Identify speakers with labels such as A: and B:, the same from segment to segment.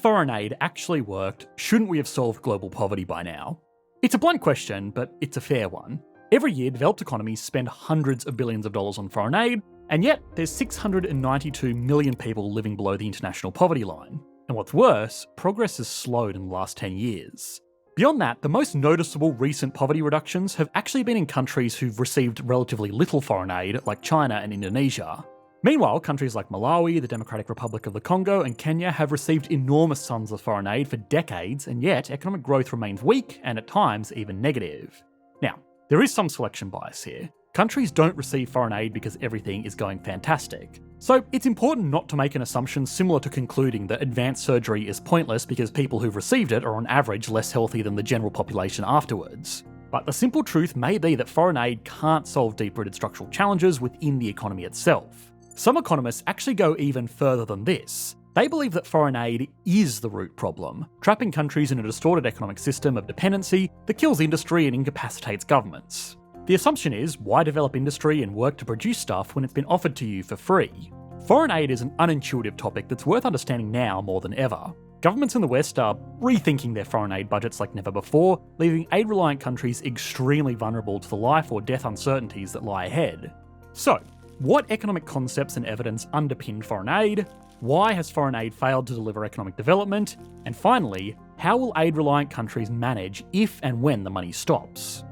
A: foreign aid actually worked, shouldn't we have solved global poverty by now? It's a blunt question, but it's a fair one. Every year, developed economies spend hundreds of billions of dollars on foreign aid, and yet there's 692 million people living below the international poverty line. And what's worse, progress has slowed in the last 10 years. Beyond that, the most noticeable recent poverty reductions have actually been in countries who've received relatively little foreign aid, like China and Indonesia. Meanwhile, countries like Malawi, the Democratic Republic of the Congo, and Kenya have received enormous sums of foreign aid for decades, and yet economic growth remains weak and at times even negative. Now, there is some selection bias here. Countries don't receive foreign aid because everything is going fantastic. So it's important not to make an assumption similar to concluding that advanced surgery is pointless because people who've received it are on average less healthy than the general population afterwards. But the simple truth may be that foreign aid can't solve deep-rooted structural challenges within the economy itself. Some economists actually go even further than this. They believe that foreign aid is the root problem, trapping countries in a distorted economic system of dependency that kills industry and incapacitates governments. The assumption is, why develop industry and work to produce stuff when it's been offered to you for free? Foreign aid is an unintuitive topic that's worth understanding now more than ever. Governments in the West are rethinking their foreign aid budgets like never before, leaving aid-reliant countries extremely vulnerable to the life or death uncertainties that lie ahead. So, what economic concepts and evidence underpin foreign aid? Why has foreign aid failed to deliver economic development? And finally, how will aid-reliant countries manage if and when the money stops?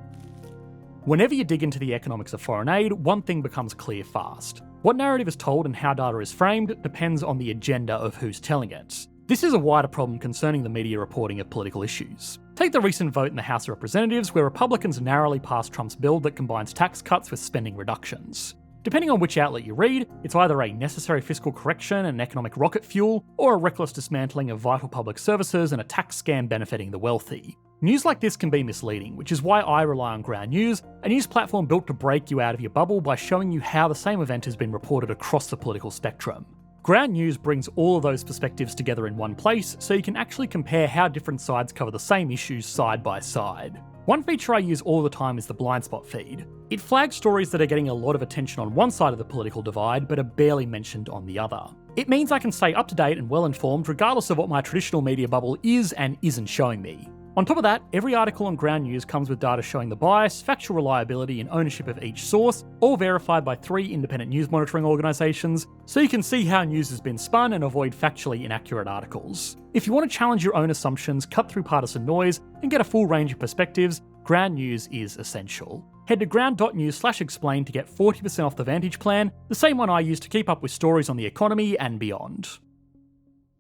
A: Whenever you dig into the economics of foreign aid, one thing becomes clear fast. What narrative is told and how data is framed depends on the agenda of who's telling it. This is a wider problem concerning the media reporting of political issues. Take the recent vote in the House of Representatives where Republicans narrowly passed Trump's bill that combines tax cuts with spending reductions. Depending on which outlet you read, it's either a necessary fiscal correction and economic rocket fuel, or a reckless dismantling of vital public services and a tax scam benefiting the wealthy. News like this can be misleading, which is why I rely on Ground News, a news platform built to break you out of your bubble by showing you how the same event has been reported across the political spectrum. Ground News brings all of those perspectives together in one place, so you can actually compare how different sides cover the same issues side by side. One feature I use all the time is the blind spot feed. It flags stories that are getting a lot of attention on one side of the political divide, but are barely mentioned on the other. It means I can stay up to date and well informed regardless of what my traditional media bubble is and isn't showing me. On top of that, every article on Ground News comes with data showing the bias, factual reliability, and ownership of each source, all verified by 3 independent news monitoring organisations, so you can see how news has been spun and avoid factually inaccurate articles. If you want to challenge your own assumptions, cut through partisan noise, and get a full range of perspectives, Ground News is essential. Head to ground.news/explain to get 40% off the Vantage plan, the same one I use to keep up with stories on the economy and beyond.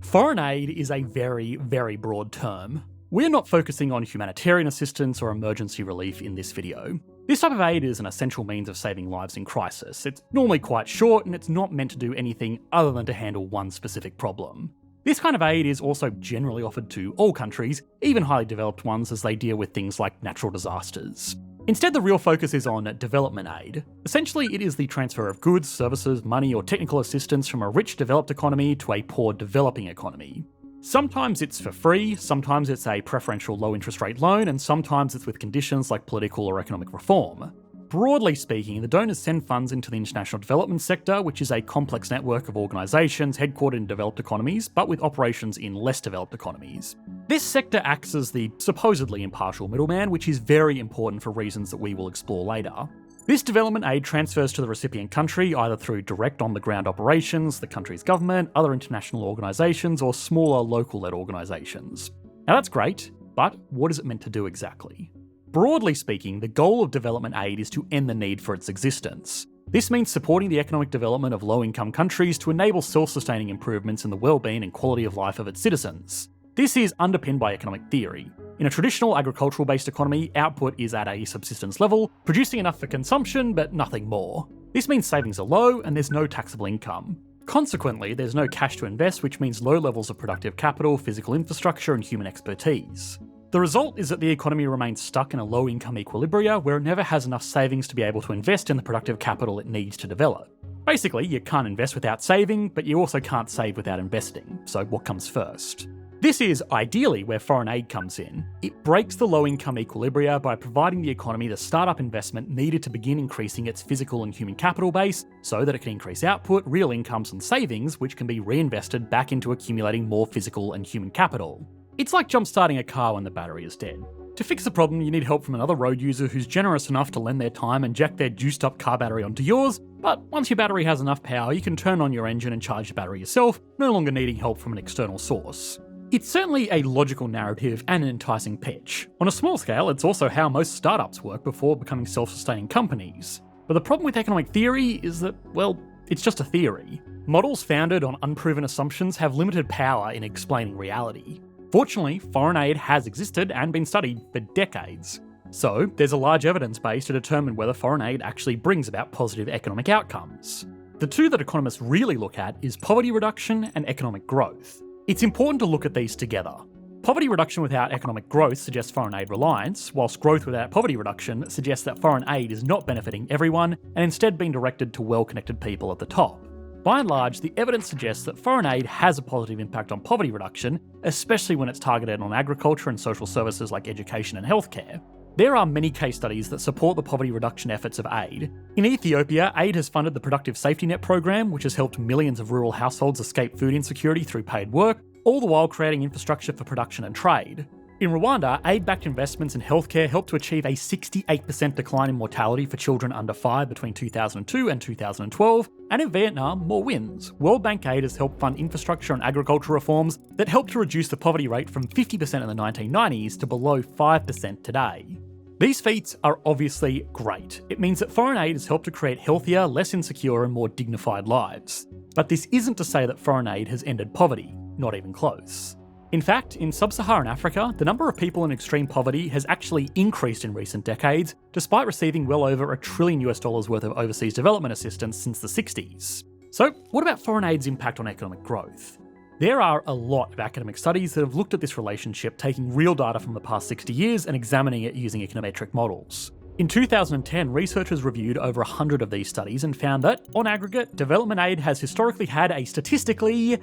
A: Foreign aid is a very, very broad term. We're not focusing on humanitarian assistance or emergency relief in this video. This type of aid is an essential means of saving lives in crisis. It's normally quite short and it's not meant to do anything other than to handle one specific problem. This kind of aid is also generally offered to all countries, even highly developed ones, as they deal with things like natural disasters. Instead, the real focus is on development aid. Essentially, it is the transfer of goods, services, money, or technical assistance from a rich developed economy to a poor developing economy. Sometimes it's for free, sometimes it's a preferential low interest rate loan, and sometimes it's with conditions like political or economic reform. Broadly speaking, the donors send funds into the international development sector, which is a complex network of organisations headquartered in developed economies, but with operations in less developed economies. This sector acts as the supposedly impartial middleman, which is very important for reasons that we will explore later. This development aid transfers to the recipient country either through direct on-the-ground operations, the country's government, other international organisations, or smaller local-led organisations. Now that's great, but what is it meant to do exactly? Broadly speaking, the goal of development aid is to end the need for its existence. This means supporting the economic development of low-income countries to enable self-sustaining improvements in the well-being and quality of life of its citizens. This is underpinned by economic theory. In a traditional agricultural-based economy, output is at a subsistence level, producing enough for consumption but nothing more. This means savings are low and there's no taxable income. Consequently, there's no cash to invest, which means low levels of productive capital, physical infrastructure, and human expertise. The result is that the economy remains stuck in a low-income equilibria where it never has enough savings to be able to invest in the productive capital it needs to develop. Basically, you can't invest without saving, but you also can't save without investing, so what comes first? This is ideally where foreign aid comes in. It breaks the low-income equilibria by providing the economy the startup investment needed to begin increasing its physical and human capital base so that it can increase output, real incomes and savings, which can be reinvested back into accumulating more physical and human capital. It's like jump-starting a car when the battery is dead. To fix the problem, you need help from another road user who's generous enough to lend their time and jack their juiced-up car battery onto yours, but once your battery has enough power, you can turn on your engine and charge the battery yourself, no longer needing help from an external source. It's certainly a logical narrative and an enticing pitch. On a small scale, it's also how most startups work before becoming self-sustaining companies. But the problem with economic theory is that, well, it's just a theory. Models founded on unproven assumptions have limited power in explaining reality. Fortunately, foreign aid has existed and been studied for decades. So, there's a large evidence base to determine whether foreign aid actually brings about positive economic outcomes. The two that economists really look at is poverty reduction and economic growth. It's important to look at these together. Poverty reduction without economic growth suggests foreign aid reliance, whilst growth without poverty reduction suggests that foreign aid is not benefiting everyone and instead being directed to well-connected people at the top. By and large, the evidence suggests that foreign aid has a positive impact on poverty reduction, especially when it's targeted on agriculture and social services like education and healthcare. There are many case studies that support the poverty reduction efforts of aid. In Ethiopia, aid has funded the Productive Safety Net program, which has helped millions of rural households escape food insecurity through paid work, all the while creating infrastructure for production and trade. In Rwanda, aid-backed investments in healthcare helped to achieve a 68% decline in mortality for children under 5 between 2002 and 2012, and in Vietnam, more wins. World Bank aid has helped fund infrastructure and agriculture reforms that helped to reduce the poverty rate from 50% in the 1990s to below 5% today. These feats are obviously great. It means that foreign aid has helped to create healthier, less insecure and more dignified lives. But this isn't to say that foreign aid has ended poverty, not even close. In fact, in Sub-Saharan Africa, the number of people in extreme poverty has actually increased in recent decades, despite receiving well over $1 trillion worth of overseas development assistance since the 60s. So, what about foreign aid's impact on economic growth? There are a lot of academic studies that have looked at this relationship, taking real data from the past 60 years and examining it using econometric models. In 2010, researchers reviewed over 100 of these studies and found that, on aggregate, development aid has historically had a statistically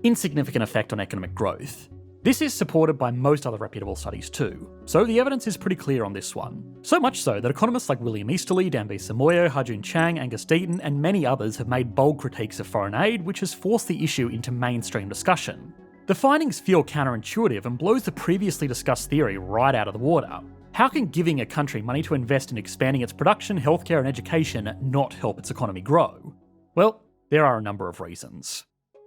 A: insignificant effect on economic growth. This is supported by most other reputable studies too, so the evidence is pretty clear on this one. So much so that economists like William Easterly, Danby Samoyo, Hajun Chang, Angus Deaton and many others have made bold critiques of foreign aid, which has forced the issue into mainstream discussion. The findings feel counterintuitive and blows the previously discussed theory right out of the water. How can giving a country money to invest in expanding its production, healthcare and education not help its economy grow? Well, there are a number of reasons.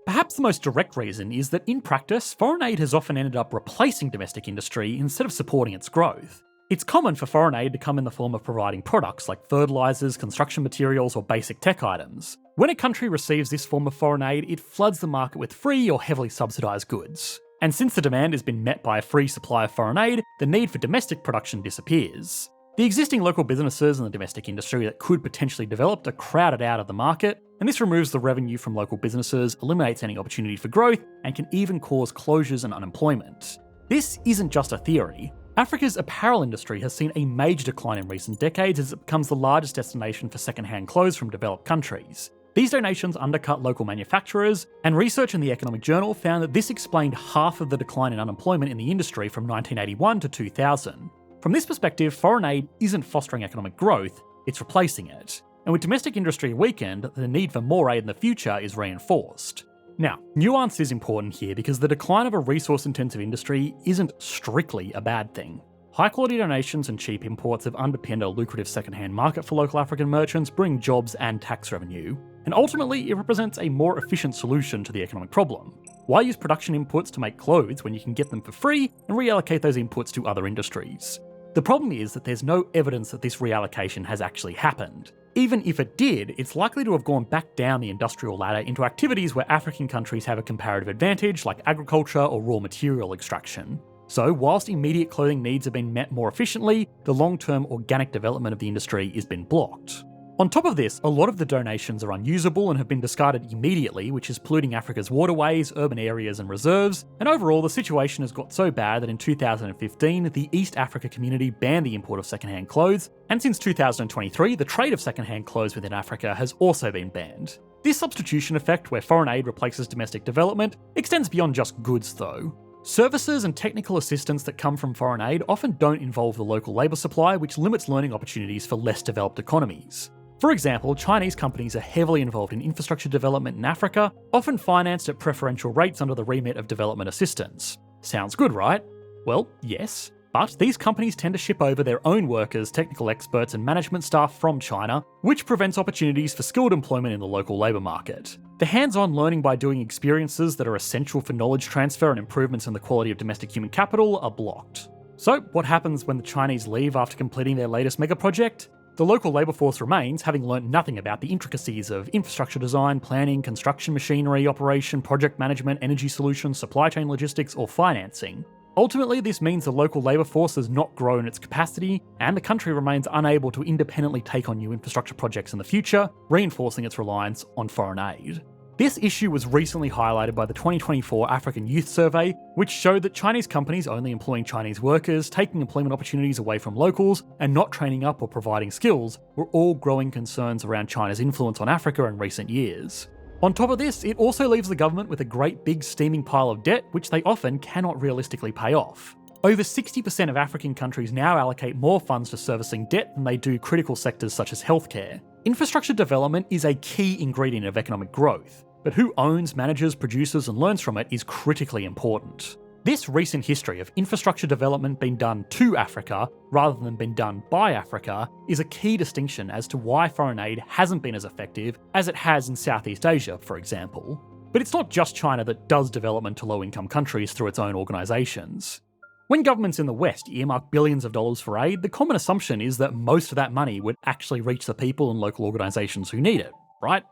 A: Perhaps the most direct reason is that in practice, foreign aid has often ended up replacing domestic industry instead of supporting its growth. It's common for foreign aid to come in the form of providing products like fertilisers, construction materials or basic tech items. When a country receives this form of foreign aid, it floods the market with free or heavily subsidised goods. And since the demand has been met by a free supply of foreign aid, the need for domestic production disappears. The existing local businesses in the domestic industry that could potentially develop are crowded out of the market, and this removes the revenue from local businesses, eliminates any opportunity for growth, and can even cause closures and unemployment. This isn't just a theory. Africa's apparel industry has seen a major decline in recent decades as it becomes the largest destination for second-hand clothes from developed countries. These donations undercut local manufacturers, and research in the Economic Journal found that this explained half of the decline in unemployment in the industry from 1981 to 2000. From this perspective, foreign aid isn't fostering economic growth, it's replacing it. And with domestic industry weakened, the need for more aid in the future is reinforced. Now, nuance is important here because the decline of a resource-intensive industry isn't strictly a bad thing. High-quality donations and cheap imports have underpinned a lucrative second-hand market for local African merchants, bring jobs and tax revenue. And ultimately, it represents a more efficient solution to the economic problem. Why use production inputs to make clothes when you can get them for free and reallocate those inputs to other industries? The problem is that there's no evidence that this reallocation has actually happened. Even if it did, it's likely to have gone back down the industrial ladder into activities where African countries have a comparative advantage, like agriculture or raw material extraction. So, whilst immediate clothing needs have been met more efficiently, the long-term organic development of the industry has been blocked. On top of this, a lot of the donations are unusable and have been discarded immediately, which is polluting Africa's waterways, urban areas and reserves, and overall the situation has got so bad that in 2015 the East Africa community banned the import of second-hand clothes, and since 2023 the trade of second-hand clothes within Africa has also been banned. This substitution effect, where foreign aid replaces domestic development, extends beyond just goods though. Services and technical assistance that come from foreign aid often don't involve the local labour supply, which limits learning opportunities for less developed economies. For example, Chinese companies are heavily involved in infrastructure development in Africa, often financed at preferential rates under the remit of development assistance. Sounds good, right? Well, yes. But these companies tend to ship over their own workers, technical experts, and management staff from China, which prevents opportunities for skilled employment in the local labour market. The hands-on learning by doing experiences that are essential for knowledge transfer and improvements in the quality of domestic human capital are blocked. So, what happens when the Chinese leave after completing their latest mega project? The local labour force remains, having learnt nothing about the intricacies of infrastructure design, planning, construction machinery, operation, project management, energy solutions, supply chain logistics, or financing. Ultimately, this means the local labour force has not grown its capacity, and the country remains unable to independently take on new infrastructure projects in the future, reinforcing its reliance on foreign aid. This issue was recently highlighted by the 2024 African Youth Survey, which showed that Chinese companies only employing Chinese workers, taking employment opportunities away from locals, and not training up or providing skills were all growing concerns around China's influence on Africa in recent years. On top of this, it also leaves the government with a great big steaming pile of debt which they often cannot realistically pay off. Over 60% of African countries now allocate more funds to servicing debt than they do critical sectors such as healthcare. Infrastructure development is a key ingredient of economic growth, but who owns, manages, produces, and learns from it is critically important. This recent history of infrastructure development being done to Africa rather than being done by Africa is a key distinction as to why foreign aid hasn't been as effective as it has in Southeast Asia, for example. But it's not just China that does development to low-income countries through its own organisations. When governments in the West earmark billions of dollars for aid, the common assumption is that most of that money would actually reach the people and local organisations who need it, right?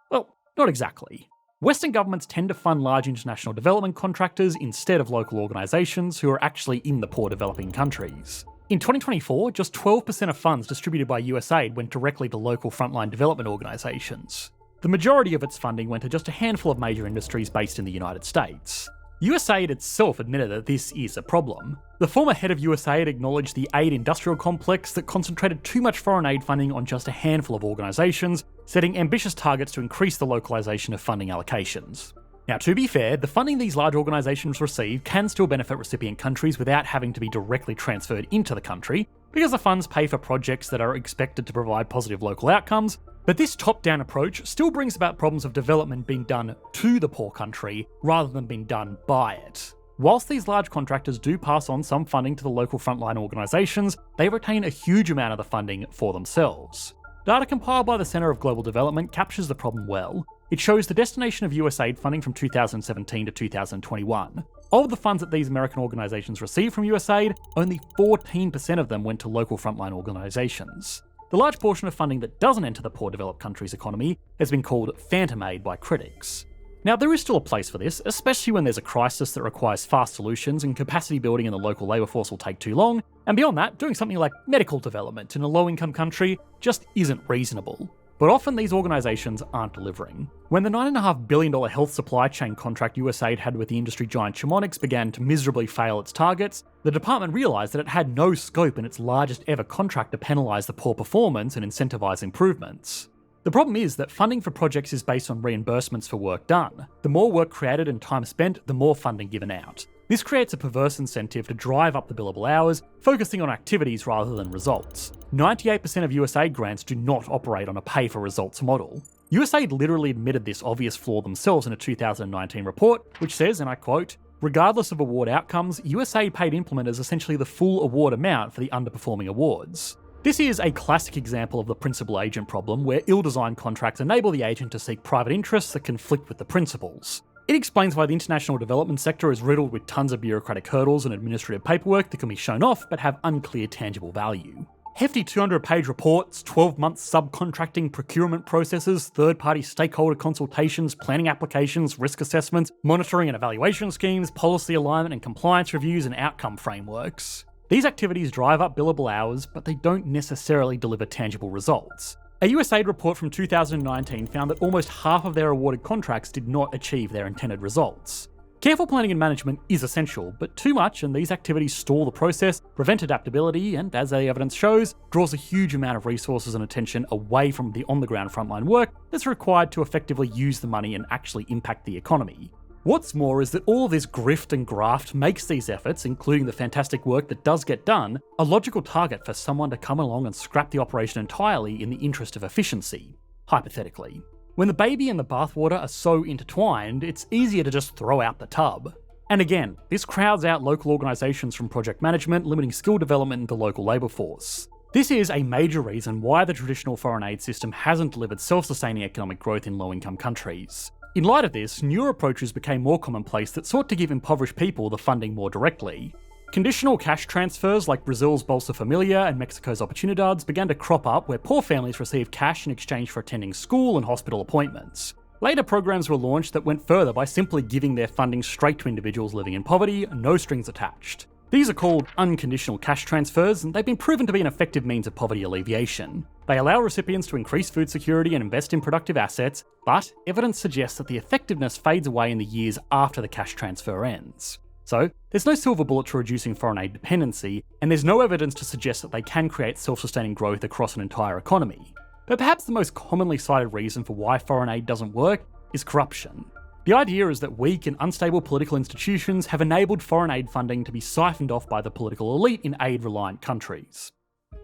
A: Well, not exactly. Western governments tend to fund large international development contractors instead of local organisations who are actually in the poor developing countries. In 2024, just 12% of funds distributed by USAID went directly to local frontline development organisations. The majority of its funding went to just a handful of major industries based in the United States. USAID itself admitted that this is a problem. The former head of USAID acknowledged the aid industrial complex that concentrated too much foreign aid funding on just a handful of organisations, setting ambitious targets to increase the localisation of funding allocations. Now, to be fair, the funding these large organisations receive can still benefit recipient countries without having to be directly transferred into the country, because the funds pay for projects that are expected to provide positive local outcomes. But this top-down approach still brings about problems of development being done to the poor country rather than being done by it. Whilst these large contractors do pass on some funding to the local frontline organisations, they retain a huge amount of the funding for themselves. Data compiled by the Centre of Global Development captures the problem well. It shows the destination of USAID funding from 2017 to 2021. Of the funds that these American organisations received from USAID, only 14% of them went to local frontline organisations. The large portion of funding that doesn't enter the poor developed country's economy has been called phantom aid by critics. Now, there is still a place for this, especially when there's a crisis that requires fast solutions and capacity building in the local labour force will take too long, and beyond that, doing something like medical development in a low-income country just isn't reasonable. But often these organisations aren't delivering. When the $9.5 billion health supply chain contract USAID had with the industry giant Chemonics began to miserably fail its targets, the department realised that it had no scope in its largest ever contract to penalise the poor performance and incentivise improvements. The problem is that funding for projects is based on reimbursements for work done. The more work created and time spent, the more funding given out. This creates a perverse incentive to drive up the billable hours, focusing on activities rather than results. 98% of USAID grants do not operate on a pay-for-results model. USAID literally admitted this obvious flaw themselves in a 2019 report, which says, and I quote, "Regardless of award outcomes, USAID paid implementers essentially the full award amount for the underperforming awards." This is a classic example of the principal agent problem, where ill-designed contracts enable the agent to seek private interests that conflict with the principals. It explains why the international development sector is riddled with tons of bureaucratic hurdles and administrative paperwork that can be shown off but have unclear tangible value. Hefty 200-page reports, 12-month subcontracting procurement processes, third-party stakeholder consultations, planning applications, risk assessments, monitoring and evaluation schemes, policy alignment and compliance reviews, and outcome frameworks. These activities drive up billable hours, but they don't necessarily deliver tangible results. A USAID report from 2019 found that almost half of their awarded contracts did not achieve their intended results. Careful planning and management is essential, but too much and these activities stall the process, prevent adaptability, and as the evidence shows, draws a huge amount of resources and attention away from the on-the-ground frontline work that's required to effectively use the money and actually impact the economy. What's more is that all of this grift and graft makes these efforts, including the fantastic work that does get done, a logical target for someone to come along and scrap the operation entirely in the interest of efficiency, hypothetically. When the baby and the bathwater are so intertwined, it's easier to just throw out the tub. And again, this crowds out local organisations from project management, limiting skill development in the local labour force. This is a major reason why the traditional foreign aid system hasn't delivered self-sustaining economic growth in low-income countries. In light of this, newer approaches became more commonplace that sought to give impoverished people the funding more directly. Conditional cash transfers like Brazil's Bolsa Familia and Mexico's Oportunidades began to crop up where poor families received cash in exchange for attending school and hospital appointments. Later programs were launched that went further by simply giving their funding straight to individuals living in poverty, no strings attached. These are called unconditional cash transfers, and they've been proven to be an effective means of poverty alleviation. They allow recipients to increase food security and invest in productive assets, but evidence suggests that the effectiveness fades away in the years after the cash transfer ends. So, there's no silver bullet to reducing foreign aid dependency, and there's no evidence to suggest that they can create self-sustaining growth across an entire economy. But perhaps the most commonly cited reason for why foreign aid doesn't work is corruption. The idea is that weak and unstable political institutions have enabled foreign aid funding to be siphoned off by the political elite in aid-reliant countries.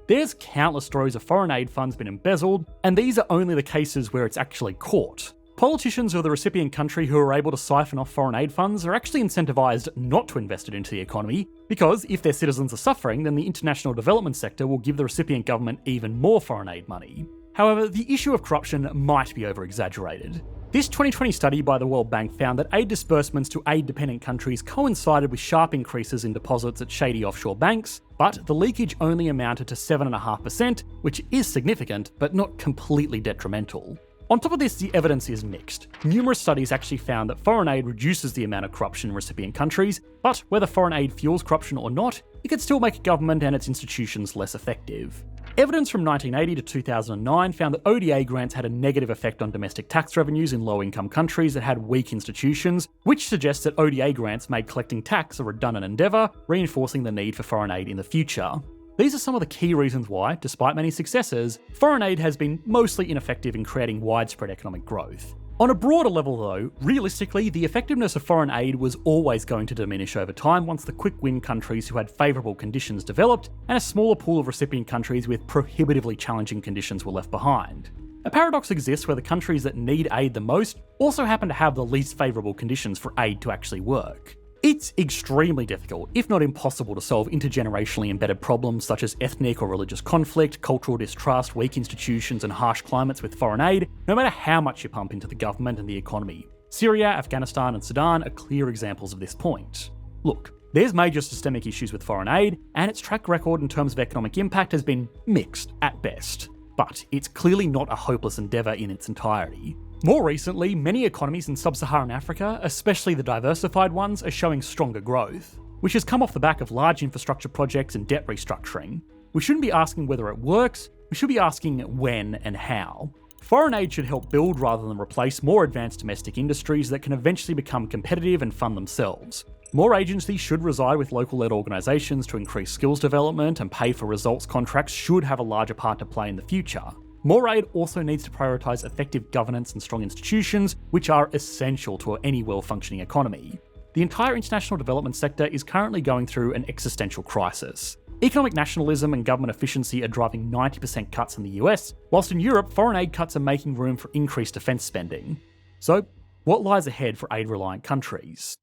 A: There's countless stories of foreign aid funds being embezzled, and these are only the cases where it's actually caught. Politicians of the recipient country who are able to siphon off foreign aid funds are actually incentivised not to invest it into the economy, because if their citizens are suffering, then the international development sector will give the recipient government even more foreign aid money. However, the issue of corruption might be over-exaggerated. This 2020 study by the World Bank found that aid disbursements to aid-dependent countries coincided with sharp increases in deposits at shady offshore banks, but the leakage only amounted to 7.5%, which is significant, but not completely detrimental. On top of this, the evidence is mixed. Numerous studies actually found that foreign aid reduces the amount of corruption in recipient countries, but whether foreign aid fuels corruption or not, it could still make a government and its institutions less effective. Evidence from 1980 to 2009 found that ODA grants had a negative effect on domestic tax revenues in low-income countries that had weak institutions, which suggests that ODA grants made collecting tax a redundant endeavour, reinforcing the need for foreign aid in the future. These are some of the key reasons why, despite many successes, foreign aid has been mostly ineffective in creating widespread economic growth. On a broader level though, realistically, the effectiveness of foreign aid was always going to diminish over time once the quick-win countries who had favourable conditions developed, and a smaller pool of recipient countries with prohibitively challenging conditions were left behind. A paradox exists where the countries that need aid the most also happen to have the least favourable conditions for aid to actually work. It's extremely difficult, if not impossible, to solve intergenerationally embedded problems such as ethnic or religious conflict, cultural distrust, weak institutions, and harsh climates with foreign aid, no matter how much you pump into the government and the economy. Syria, Afghanistan, and Sudan are clear examples of this point. Look, there's major systemic issues with foreign aid, and its track record in terms of economic impact has been mixed at best. But it's clearly not a hopeless endeavour in its entirety. More recently, many economies in Sub-Saharan Africa, especially the diversified ones, are showing stronger growth, which has come off the back of large infrastructure projects and debt restructuring. We shouldn't be asking whether it works, we should be asking when and how. Foreign aid should help build rather than replace more advanced domestic industries that can eventually become competitive and fund themselves. More agencies should reside with local-led organisations to increase skills development, and pay for results contracts should have a larger part to play in the future. More aid also needs to prioritise effective governance and strong institutions, which are essential to any well-functioning economy. The entire international development sector is currently going through an existential crisis. Economic nationalism and government efficiency are driving 90% cuts in the US, whilst in Europe, foreign aid cuts are making room for increased defence spending. So, what lies ahead for aid-reliant countries?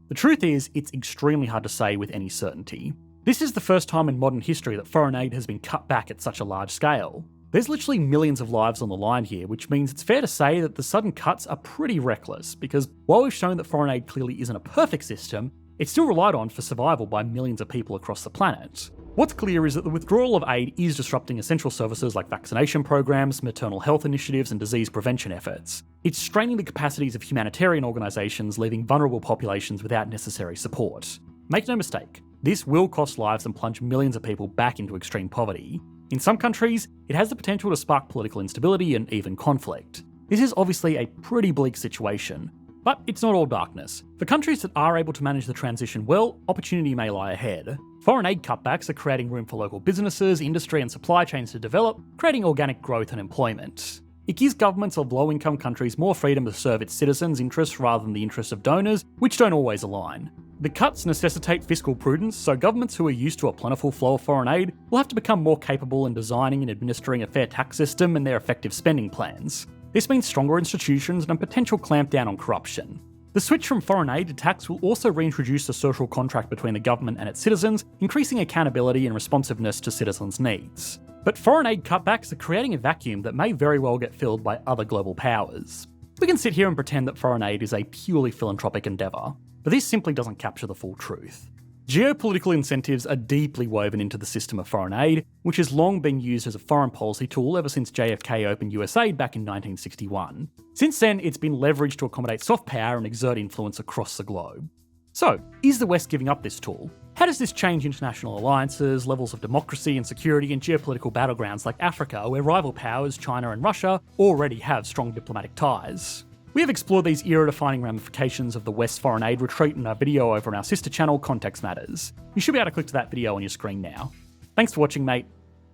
A: The truth is, it's extremely hard to say with any certainty. This is the first time in modern history that foreign aid has been cut back at such a large scale. There's literally millions of lives on the line here, which means it's fair to say that the sudden cuts are pretty reckless, because while we've shown that foreign aid clearly isn't a perfect system, it's still relied on for survival by millions of people across the planet. What's clear is that the withdrawal of aid is disrupting essential services like vaccination programs, maternal health initiatives, and disease prevention efforts. It's straining the capacities of humanitarian organisations, leaving vulnerable populations without necessary support. Make no mistake, this will cost lives and plunge millions of people back into extreme poverty. In some countries, it has the potential to spark political instability and even conflict. This is obviously a pretty bleak situation, but it's not all darkness. For countries that are able to manage the transition well, opportunity may lie ahead. Foreign aid cutbacks are creating room for local businesses, industry and supply chains to develop, creating organic growth and employment. It gives governments of low-income countries more freedom to serve its citizens' interests rather than the interests of donors, which don't always align. The cuts necessitate fiscal prudence, so governments who are used to a plentiful flow of foreign aid will have to become more capable in designing and administering a fair tax system and their effective spending plans. This means stronger institutions and a potential clampdown on corruption. The switch from foreign aid to tax will also reintroduce the social contract between the government and its citizens, increasing accountability and responsiveness to citizens' needs. But foreign aid cutbacks are creating a vacuum that may very well get filled by other global powers. We can sit here and pretend that foreign aid is a purely philanthropic endeavour, but this simply doesn't capture the full truth. Geopolitical incentives are deeply woven into the system of foreign aid, which has long been used as a foreign policy tool ever since JFK opened US aid back in 1961. Since then, it's been leveraged to accommodate soft power and exert influence across the globe. So, is the West giving up this tool? How does this change international alliances, levels of democracy and security in geopolitical battlegrounds like Africa, where rival powers China and Russia already have strong diplomatic ties? We have explored these era-defining ramifications of the West's foreign aid retreat in our video over on our sister channel, Context Matters. You should be able to click to that video on your screen now. Thanks for watching, mate.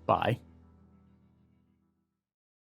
A: Bye.